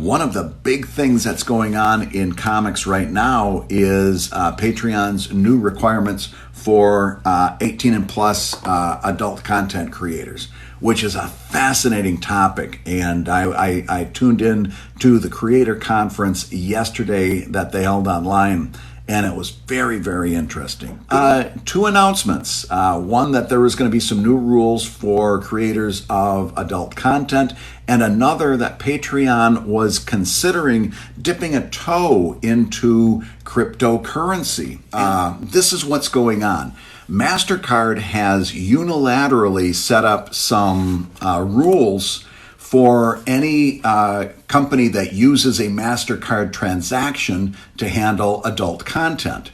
One of the big things that's going on in comics right now is Patreon's new requirements for 18 and plus adult content creators, which is a fascinating topic. And I tuned in to the creator conference yesterday that they held online, and it was very, very interesting. Two announcements. One, that there was going to be some new rules for creators of adult content, and another that Patreon was considering dipping a toe into cryptocurrency. This is what's going on. MasterCard has unilaterally set up some rules for any company that uses a MasterCard transaction to handle adult content.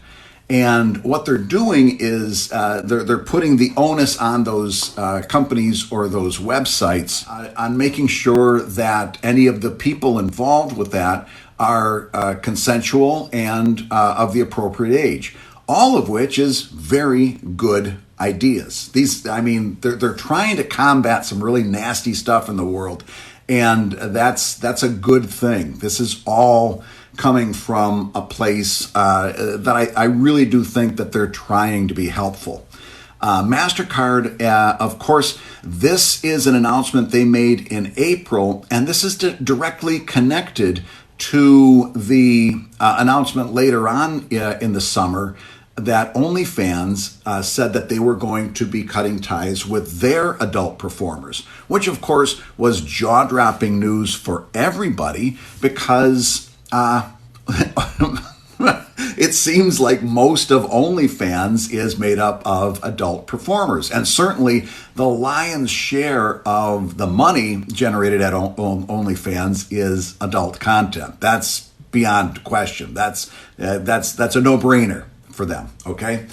And what they're doing is they're putting the onus on those companies or those websites on making sure that any of the people involved with that are consensual and of the appropriate age. All of which is very good ideas. They're trying to combat some really nasty stuff in the world, and that's a good thing. This is all coming from a place that I really do think that they're trying to be helpful. MasterCard, of course, this is an announcement they made in April, and this is directly connected to the announcement later on in the summer that OnlyFans said that they were going to be cutting ties with their adult performers, which of course was jaw-dropping news for everybody because it seems like most of OnlyFans is made up of adult performers. And certainly the lion's share of the money generated at OnlyFans is adult content. That's beyond question. That's a no-brainer for them, okay?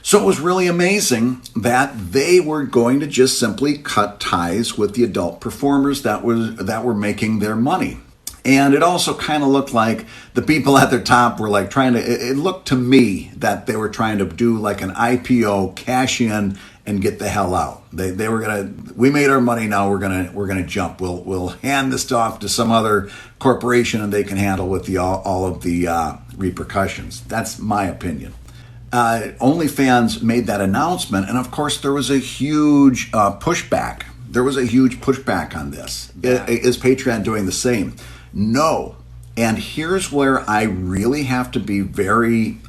So it was really amazing that they were going to just simply cut ties with the adult performers that were making their money. And it also kind of looked like the people at their top were like it looked to me that they were trying to do like an IPO, cash in and get the hell out. They were we made our money, now we're gonna jump. We'll hand this off to some other corporation and they can handle with all of the repercussions. That's my opinion. OnlyFans made that announcement, and of course there was a huge pushback. There was a huge pushback on this. Yeah. Is Patreon doing the same? No. And here's where I really have to be very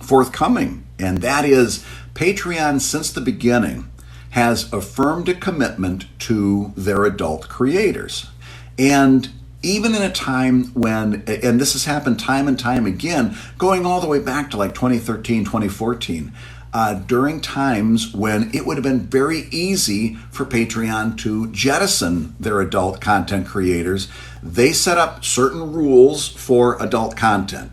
forthcoming, and that is Patreon, since the beginning, has affirmed a commitment to their adult creators. And even in a time when, and this has happened time and time again, going all the way back to like 2013, 2014, during times when it would have been very easy for Patreon to jettison their adult content creators, they set up certain rules for adult content.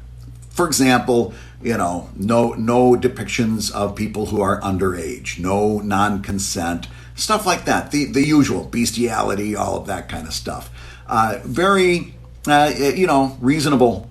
For example, no depictions of people who are underage, no non-consent, stuff like that. The usual bestiality, all of that kind of stuff. Very, reasonable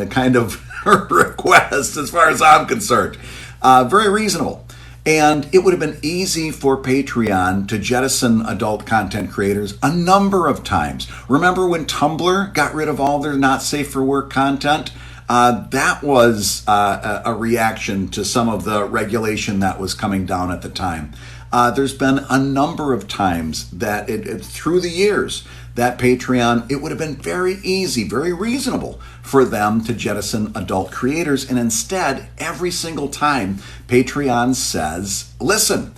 kind of request as far as I'm concerned. Very reasonable. And it would have been easy for Patreon to jettison adult content creators a number of times. Remember when Tumblr got rid of all their not safe for work content? That was a reaction to some of the regulation that was coming down at the time. There's been a number of times that through the years that Patreon, it would have been very easy, very reasonable for them to jettison adult creators. And instead, every single time, Patreon says, listen,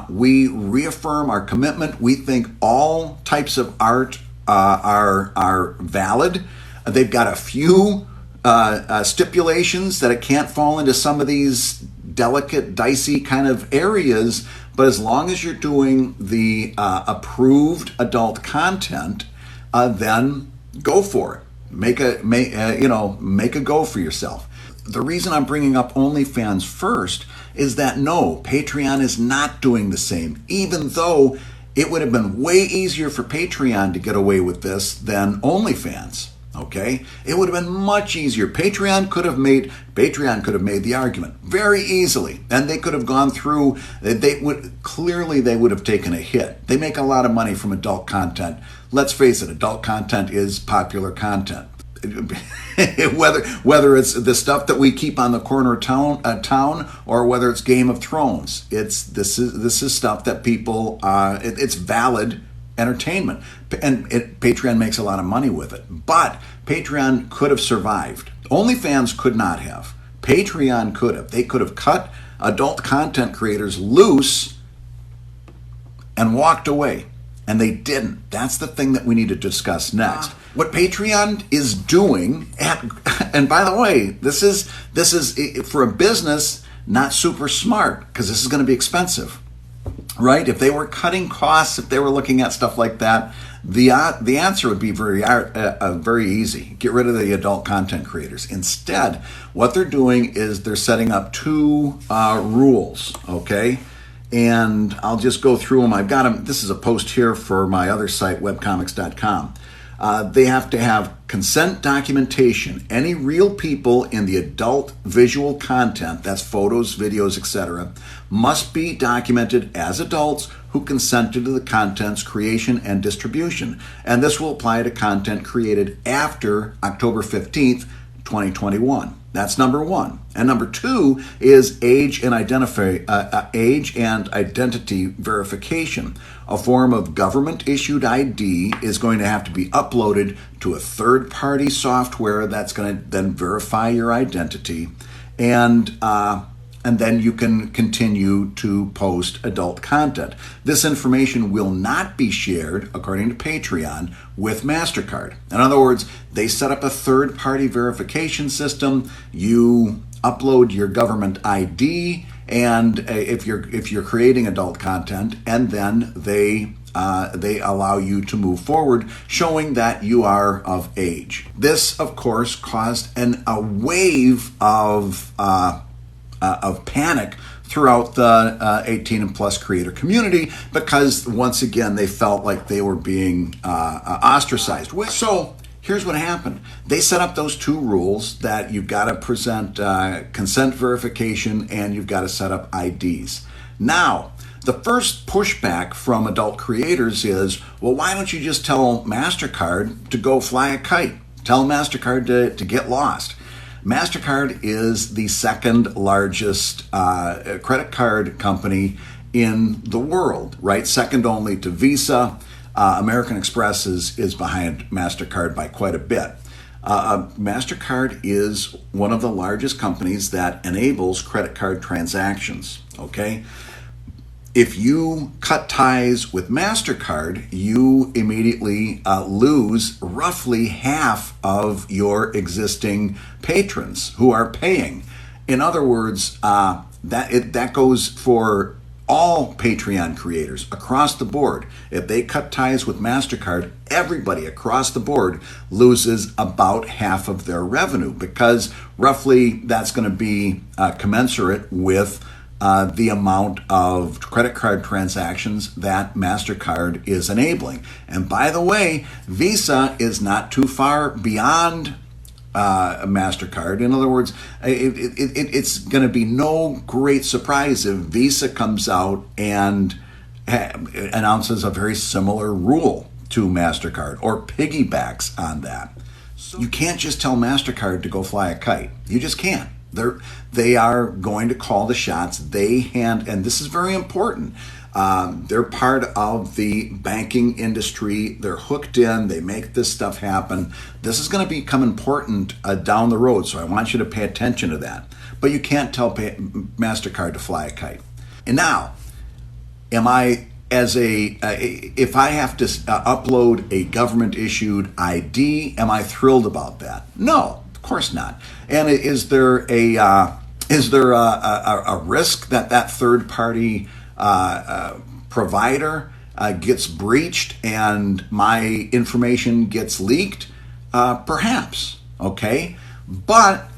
we reaffirm our commitment. We think all types of art are valid. They've got a few stipulations that it can't fall into some of these delicate, dicey kind of areas, but as long as you're doing the approved adult content, then go for it. Make a go for yourself. The reason I'm bringing up OnlyFans first is that no, Patreon is not doing the same, even though it would have been way easier for Patreon to get away with this than OnlyFans. Okay, it would have been much easier. Patreon could have made the argument very easily, and they could have gone through. They would have taken a hit. They make a lot of money from adult content. let's face it, adult content is popular content. whether it's the stuff that we keep on the corner of town, or whether it's Game of Thrones, this is stuff that people it's valid entertainment, and Patreon makes a lot of money with it. But Patreon could have survived. OnlyFans could not have. Patreon could have. They could have cut adult content creators loose and walked away. And they didn't. That's the thing that we need to discuss next. What Patreon is doing, and by the way, this is for a business not super smart, because this is going to be expensive, right? If they were cutting costs, if they were looking at stuff like that, the answer would be very easy. Get rid of the adult content creators. Instead, what they're doing is they're setting up two rules, okay? And I'll just go through them. I've got them. This is a post here for my other site, webcomics.com. They have to have consent documentation. Any real people in the adult visual content, that's photos, videos, etc., must be documented as adults who consented to the content's creation and distribution. And this will apply to content created after October 15th, 2021. That's number one. And number two is age and identity verification. A form of government-issued ID is going to have to be uploaded to a third-party software that's going to then verify your identity, and then you can continue to post adult content. This information will not be shared, according to Patreon, with MasterCard. In other words, they set up a third-party verification system. You upload your government ID, and if you're creating adult content, and then they allow you to move forward, showing that you are of age. This, of course, caused a wave of panic throughout the 18 and plus creator community, because once again they felt like they were being ostracized. So here's what happened. They set up those two rules that you've got to present consent verification and you've got to set up IDs. Now, the first pushback from adult creators is, well, why don't you just tell MasterCard to go fly a kite? Tell MasterCard to get lost. MasterCard is the second largest credit card company in the world, right? Second only to Visa. American Express is behind MasterCard by quite a bit. MasterCard is one of the largest companies that enables credit card transactions, okay? If you cut ties with MasterCard, you immediately lose roughly half of your existing patrons who are paying. In other words, that goes for all Patreon creators across the board. If they cut ties with MasterCard, everybody across the board loses about half of their revenue, because roughly that's going to be commensurate with the amount of credit card transactions that MasterCard is enabling. And by the way, Visa is not too far beyond MasterCard. In other words, it's going to be no great surprise if Visa comes out and announces a very similar rule to MasterCard or piggybacks on that. So you can't just tell MasterCard to go fly a kite. You just can't. They are going to call the shots. And this is very important. They're part of the banking industry. They're hooked in. They make this stuff happen. This is going to become important down the road, so I want you to pay attention to that. But you can't tell MasterCard to fly a kite. And now, if I have to upload a government-issued ID, am I thrilled about that? No. Of course not. And is there a risk that third party provider gets breached and my information gets leaked? Perhaps. Okay, but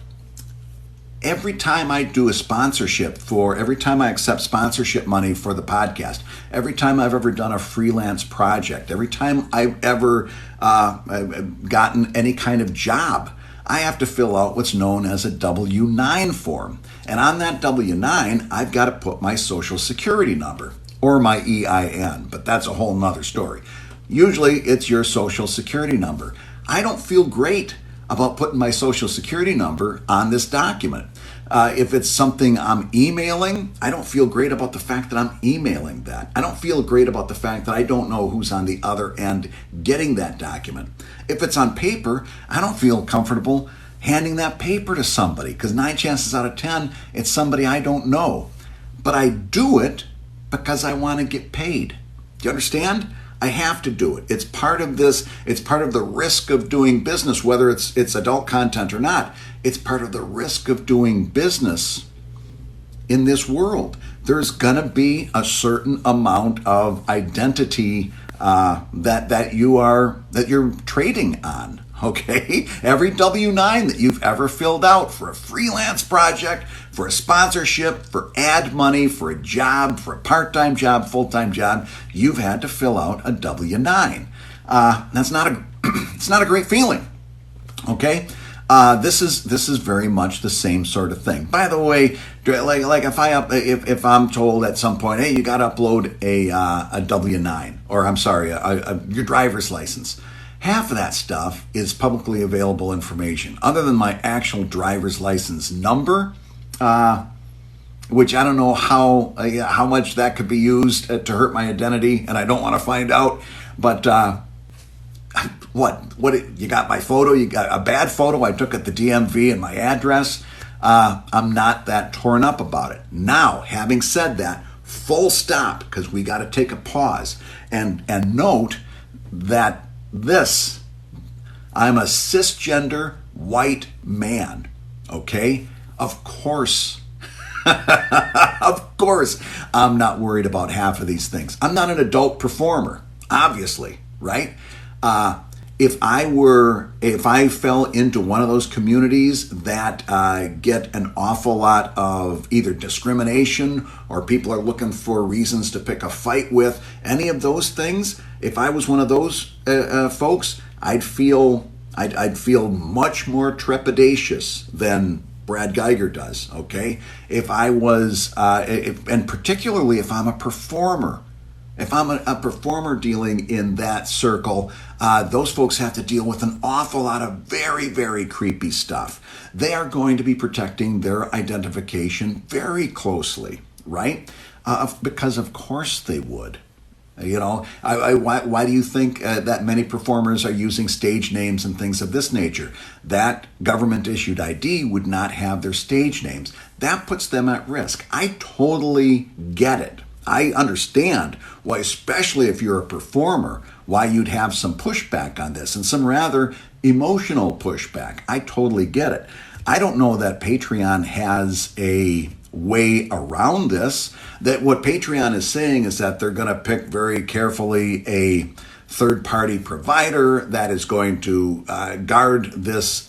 every time I do a sponsorship every time I accept sponsorship money for the podcast, every time I've ever done a freelance project, every time I've ever gotten any kind of job, I have to fill out what's known as a W-9 form. And on that W-9, I've got to put my social security number or my EIN, but that's a whole nother story. Usually it's your social security number. I don't feel great about putting my social security number on this document. If it's something I'm emailing, I don't feel great about the fact that I'm emailing that. I don't feel great about the fact that I don't know who's on the other end getting that document. If it's on paper, I don't feel comfortable handing that paper to somebody because 9 chances out of 10, it's somebody I don't know. But I do it because I want to get paid. Do you understand? I have to do it. It's part of this. It's part of the risk of doing business, whether it's adult content or not. It's part of the risk of doing business in this world. There's going to be a certain amount of identity that you're trading on. Okay, every W-9 that you've ever filled out for a freelance project, for a sponsorship, for ad money, for a job, for a part-time job, full-time job, you've had to fill out a W-9. That's not it's not a great feeling. Okay, this is very much the same sort of thing. By the way, like if I'm told at some point, hey, you got to upload a W-9, or I'm sorry, your driver's license. Half of that stuff is publicly available information, other than my actual driver's license number, which I don't know how much that could be used to hurt my identity, and I don't want to find out. But what you got my photo? You got a bad photo I took at the DMV and my address. I'm not that torn up about it. Now, having said that, full stop, because we got to take a pause and note that. I'm a cisgender white man, okay? Of course, I'm not worried about half of these things. I'm not an adult performer, obviously, right? If I fell into one of those communities that get an awful lot of either discrimination or people are looking for reasons to pick a fight with, any of those things, if I was one of those folks, I'd feel much more trepidatious than Brad Geiger does. Okay, if I was, and particularly if I'm a performer. If I'm a performer dealing in that circle, those folks have to deal with an awful lot of very, very creepy stuff. They are going to be protecting their identification very closely, right? Because of course they would. You know, why do you think that many performers are using stage names and things of this nature? That government-issued ID would not have their stage names. That puts them at risk. I totally get it. I understand why, especially if you're a performer, why you'd have some pushback on this and some rather emotional pushback. I totally get it. I don't know that Patreon has a way around this. That what Patreon is saying is that they're going to pick very carefully a third-party provider that is going to guard this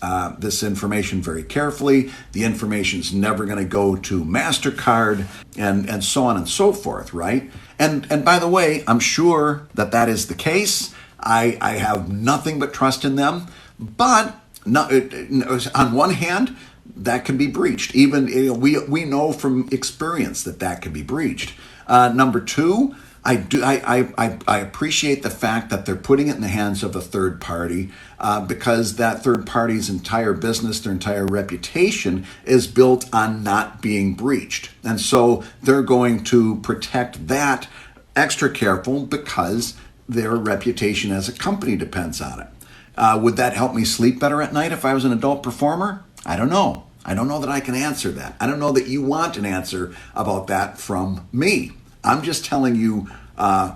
information very carefully. The information is never going to go to MasterCard and so on and so forth, right? And by the way, I'm sure that is the case. I have nothing but trust in them. But on one hand, that can be breached. Even we know from experience that can be breached. Number two, I appreciate the fact that they're putting it in the hands of a third party because that third party's entire business, their entire reputation is built on not being breached. And so they're going to protect that extra careful because their reputation as a company depends on it. Would that help me sleep better at night if I was an adult performer? I don't know. I don't know that I can answer that. I don't know that you want an answer about that from me. I'm just telling you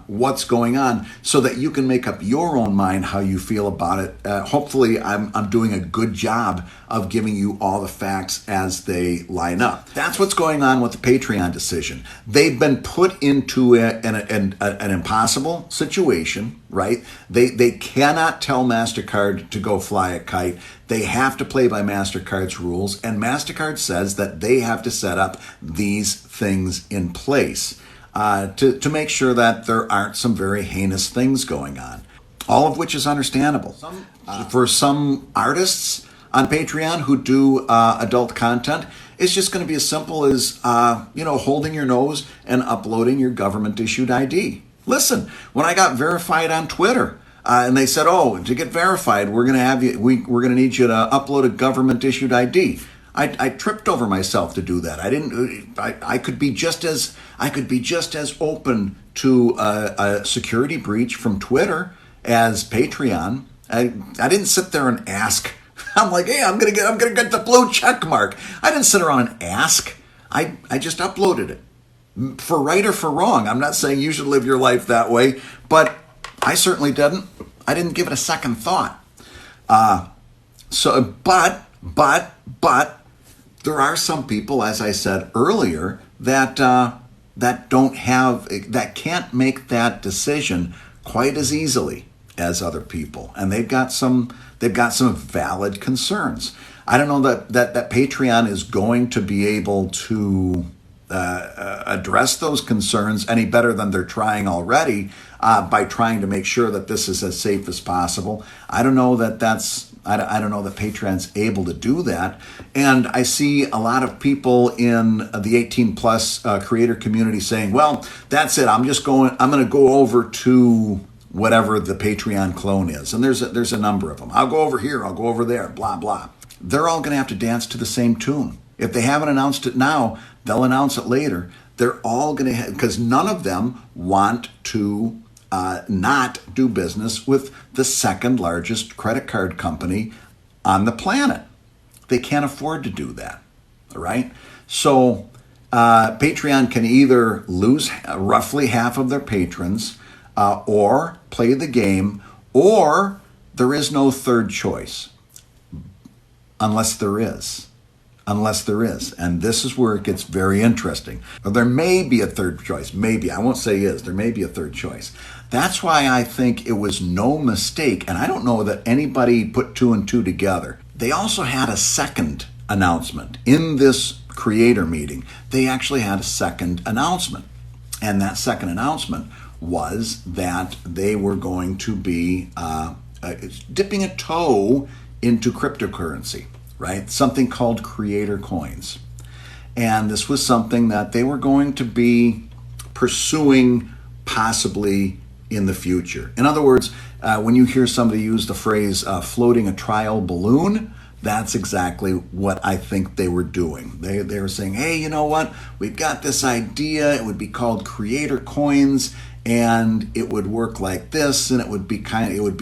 what's going on so that you can make up your own mind how you feel about it. Hopefully, I'm doing a good job of giving you all the facts as they line up. That's what's going on with the Patreon decision. They've been put into an impossible situation, right? They cannot tell MasterCard to go fly a kite. They have to play by MasterCard's rules, and MasterCard says that they have to set up these things in place. To make sure that there aren't some very heinous things going on, all of which is understandable. For some artists on Patreon who do adult content, it's just going to be as simple as holding your nose and uploading your government-issued ID. Listen, when I got verified on Twitter, and they said, "Oh, to get verified, we're going to have you. We're going to need you to upload a government issued ID." I tripped over myself to do that. I didn't. I could be just as open to a security breach from Twitter as Patreon. I didn't sit there and ask. I'm like, hey, I'm gonna get the blue check mark. I didn't sit around and ask. I just uploaded it. For right or for wrong, I'm not saying you should live your life that way, but I certainly didn't. I didn't give it a second thought. But there are some people, as I said earlier, that can't make that decision quite as easily as other people, and they've got some valid concerns. I don't know that Patreon is going to be able to address those concerns any better than they're trying already by trying to make sure that this is as safe as possible. I don't know that Patreon's able to do that. And I see a lot of people in the 18 plus creator community saying, well, that's it. I'm going to go over to whatever the Patreon clone is. And there's a number of them. I'll go over here. I'll go over there, blah, blah. They're all going to have to dance to the same tune. If they haven't announced it now, they'll announce it later. They're all going to, because none of them want to not do business with the second largest credit card company on the planet. They can't afford to do that, all right? So Patreon can either lose roughly half of their patrons or play the game, or there is no third choice, unless there is. And this is where it gets very interesting. There may be a third choice. Maybe. I won't say is. There may be a third choice. That's why I think it was no mistake, and I don't know that anybody put two and two together. They also had a second announcement. In this creator meeting, they actually had a second announcement. And that second announcement was that they were going to be dipping a toe into cryptocurrency. Right? Something called creator coins. And this was something that they were going to be pursuing possibly in the future. In other words, when you hear somebody use the phrase floating a trial balloon, that's exactly what I think they were doing. They were saying, hey, you know what? We've got this idea. It would be called creator coins, and it would work like this, and it would be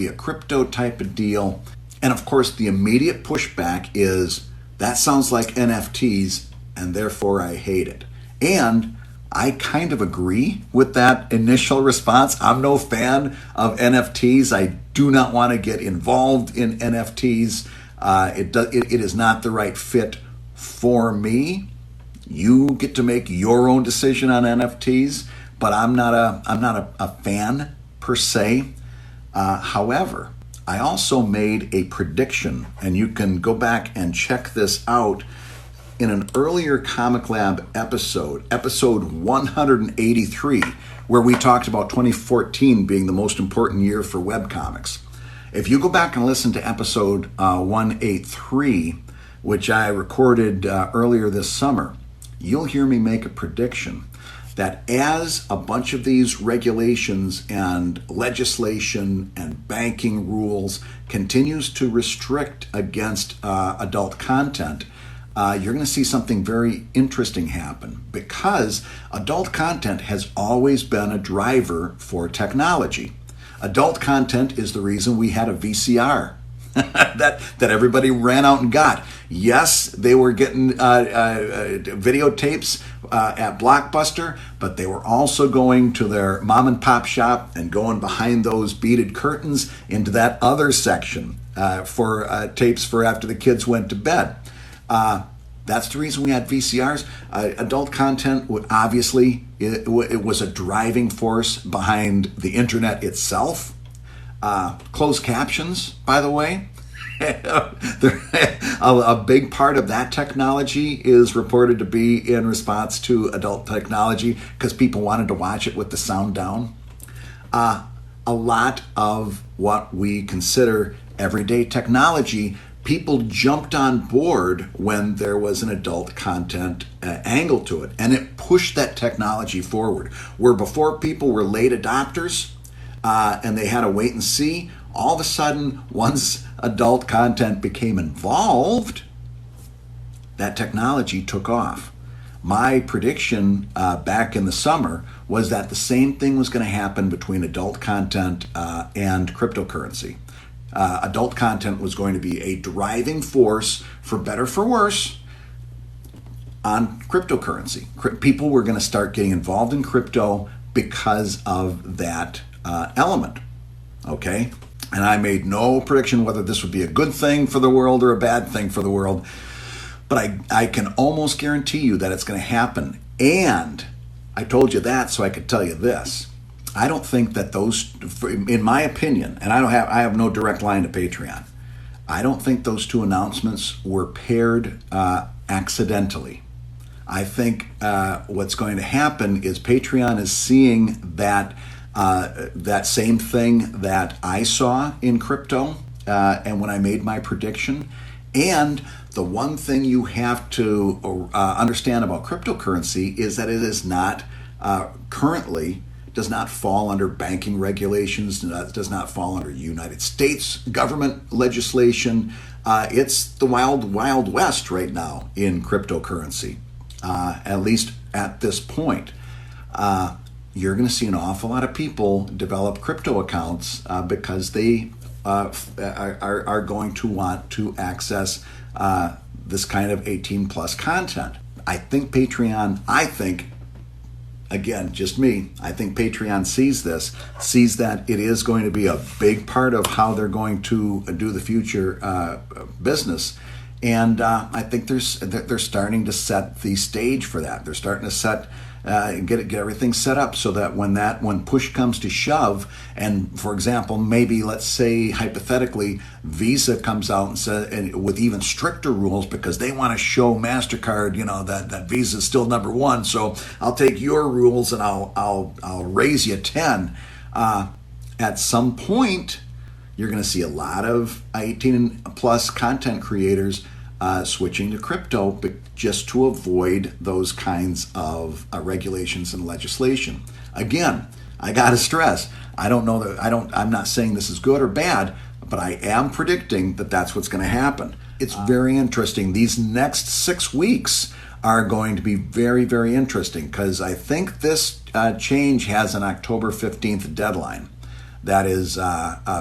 a crypto type of deal. And of course, the immediate pushback is, that sounds like NFTs, and therefore I hate it. And I kind of agree with that initial response. I'm no fan of NFTs. I do not want to get involved in NFTs. It is not the right fit for me. You get to make your own decision on NFTs, but I'm not a fan per se. However, I also made a prediction, and you can go back and check this out in an earlier Comic Lab episode 183, where we talked about 2014 being the most important year for webcomics. If you go back and listen to episode 183, which I recorded earlier this summer, you'll hear me make a prediction that as a bunch of these regulations and legislation and banking rules continues to restrict against adult content, you're going to see something very interesting happen, because adult content has always been a driver for technology. Adult content is the reason we had a VCR that everybody ran out and got. Yes, they were getting videotapes at Blockbuster, but they were also going to their mom and pop shop and going behind those beaded curtains into that other section for tapes for after the kids went to bed. That's the reason we had VCRs. Adult content would obviously, it was a driving force behind the internet itself. Closed captions, by the way, a big part of that technology is reported to be in response to adult technology, because people wanted to watch it with the sound down. A lot of what we consider everyday technology people jumped on board when there was an adult content angle to it, and it pushed that technology forward. Where before people were late adopters and they had to wait and see, all of a sudden, once adult content became involved, that technology took off. My prediction back in the summer was that the same thing was going to happen between adult content and cryptocurrency. Adult content was going to be a driving force, for better for worse, on cryptocurrency. People were going to start getting involved in crypto because of that element. Okay? And I made no prediction whether this would be a good thing for the world or a bad thing for the world. But I can almost guarantee you that it's going to happen. And I told you that so I could tell you this. I don't think that those, in my opinion, and I have no direct line to Patreon, I don't think those two announcements were paired accidentally. I think what's going to happen is Patreon is seeing that that same thing that I saw in crypto and when I made my prediction. And the one thing you have to understand about cryptocurrency is that it is not currently does not fall under banking regulations, does not fall under United States government legislation. It's the wild, wild west right now in cryptocurrency, at least at this point. You're going to see an awful lot of people develop crypto accounts because they are going to want to access this kind of 18 plus content. I think Patreon, again, just me, I think Patreon sees that it is going to be a big part of how they're going to do the future business. And I think they're starting to set the stage for that. They're starting to get everything set up so that when push comes to shove, and for example, maybe let's say hypothetically, Visa comes out and says, and with even stricter rules because they want to show MasterCard, that Visa is still number one. So I'll take your rules and I'll raise you 10. At some point, you're going to see a lot of 18 plus content creators switching to crypto, but just to avoid those kinds of regulations and legislation. Again, I got to stress, I'm not saying this is good or bad, but I am predicting that that's what's going to happen. It's very interesting. These next 6 weeks are going to be very, very interesting because I think this change has an October 15th deadline that is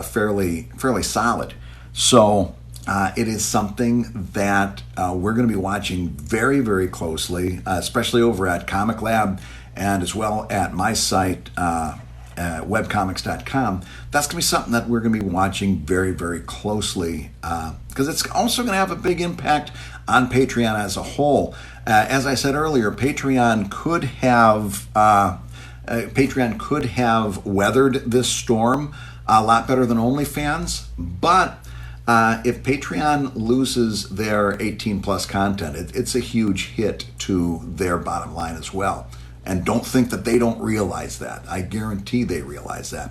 fairly solid. So it is something that we're going to be watching very, very closely, especially over at Comic Lab and as well at my site, webcomics.com. That's going to be something that we're going to be watching very, very closely because it's also going to have a big impact on Patreon as a whole. As I said earlier, Patreon could have weathered this storm a lot better than OnlyFans, but if Patreon loses their 18 plus content, it's a huge hit to their bottom line as well. And don't think that they don't realize that. I guarantee they realize that.